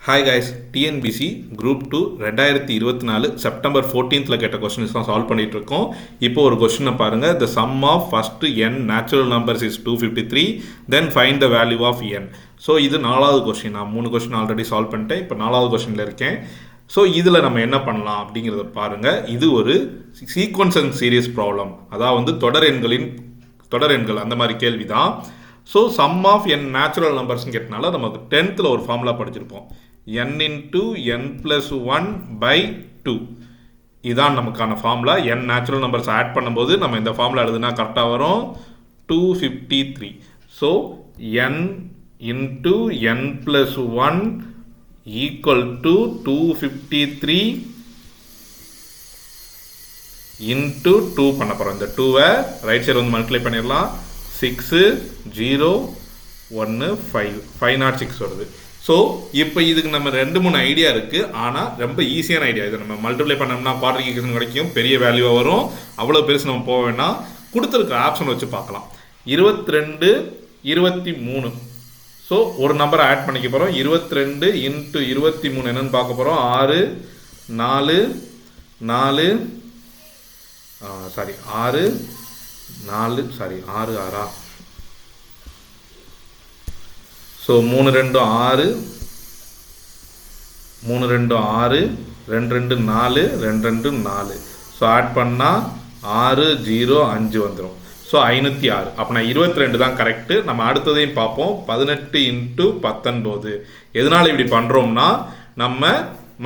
Hi guys, TNPSC group 2 2024 September 14th கேட்ட questions தான் solve பண்ணிட்டு இருக்கோம். இப்போ ஒரு கொஸ்டினை பாருங்க. The sum of first n natural numbers is 253, then find the value of n. So இது 4வது கொஸ்டின். நான் 3 கொஸ்டின் ஆல்ரெடி சால்வ் பண்ணிட்டேன். இப்போ 4வது கொஸ்டினில் இருக்கேன். ஸோ இதில் நம்ம என்ன பண்ணலாம் அப்படிங்கிறத பாருங்கள். இது ஒரு சீக்வன்ஸ் அண்ட் சீரியஸ் ப்ராப்ளம், அதாவது தொடர் எண்கள் அந்த மாதிரி கேள்வி தான். So sum of n natural நம்பர்ஸ்ன்னு கேட்டனால நமக்கு 10th ஒரு ஃபார்முலா படிச்சிருப்போம். n into n plus 1 by 2 இதான் நமக்கான formula. n natural numbers add பண்ணும்போது நம்ம இந்த ஃபார்முலா எழுதுனா கரெக்டாக வரும் 253. So n into n plus 1 equal to 253 into 2 பண்ண போகிறோம். இந்த 2வை ரைட் சைடு வந்து மல்டிப்ளை பண்ணிடலாம். 6 0 1 5 506 வருது. ஸோ இப்போ இதுக்கு நம்ம 2-3 ஐடியா இருக்குது. ஆனால் ரொம்ப ஈஸியான ஐடியா. இதை நம்ம மல்டிப்ளை பண்ணோம்னா குவாட்ரிக் ஈக்குவேஷன் கிடைக்கும், பெரிய வேல்யூவாக வரும். அவ்வளோ பெருசு நம்ம போக வேணாம். கொடுத்துருக்க ஆப்ஷன் வச்சு பார்க்கலாம். 22 23. ஸோ ஒரு நம்பரை ஆட் பண்ணிக்க போகிறோம். 22 into 23 என்னன்னு பார்க்க போகிறோம். 6 4 4 6 4 6 6. ஸோ 3 2 6 3 2 6 2 2 4 2 2 4. ஸோ ஆட் பண்ணால் 6 0 5 வந்துடும். ஸோ 506. அப்போ நான் 22 தான் கரெக்டு. நம்ம அடுத்ததையும் பார்ப்போம். 18 into 19. எதனால் இப்படி பண்ணுறோம்னா நம்ம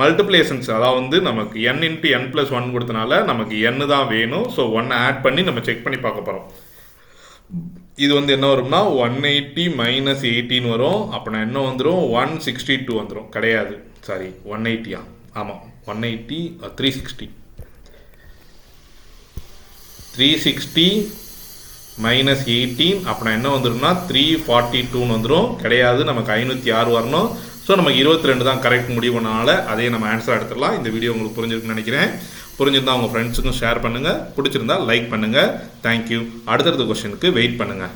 மல்டிப்ளேஷன்ஸ், அதாவது நமக்கு n into n plus 1 கொடுத்தனால நமக்கு n தான் வேணும். ஸோ 1 ஆட் பண்ணி நம்ம செக் பண்ணி பார்க்க போகிறோம். இது வந்து என்ன வரும்னா 180 minus 18 வரும். அப்போ என்ன வந்துடும் 162 வந்துடும். கிடையாது, 180. ஆமாம், 180 360 360 minus 18. அப்போ என்ன வந்துடும்னா 342 வந்துடும். கிடையாது, நமக்கு 506 வரணும். ஸோ நமக்கு 22 தான் கரெக்ட் முடிவு பண்ணனால அதே நம்ம ஆன்சர் எடுத்துடலாம். இந்த வீடியோ உங்களுக்கு புரிஞ்சிருக்குன்னு நினைக்கிறேன். புரிஞ்சிருந்தால் உங்கள் ஃப்ரெண்ட்ஸுக்கும் ஷேர் பண்ணுங்கள். பிடிச்சிருந்தா லைக் பண்ணுங்கள். தேங்க்யூ. அடுத்தடுத்த கொஸ்டினுக்கு வெயிட் பண்ணுங்கள்.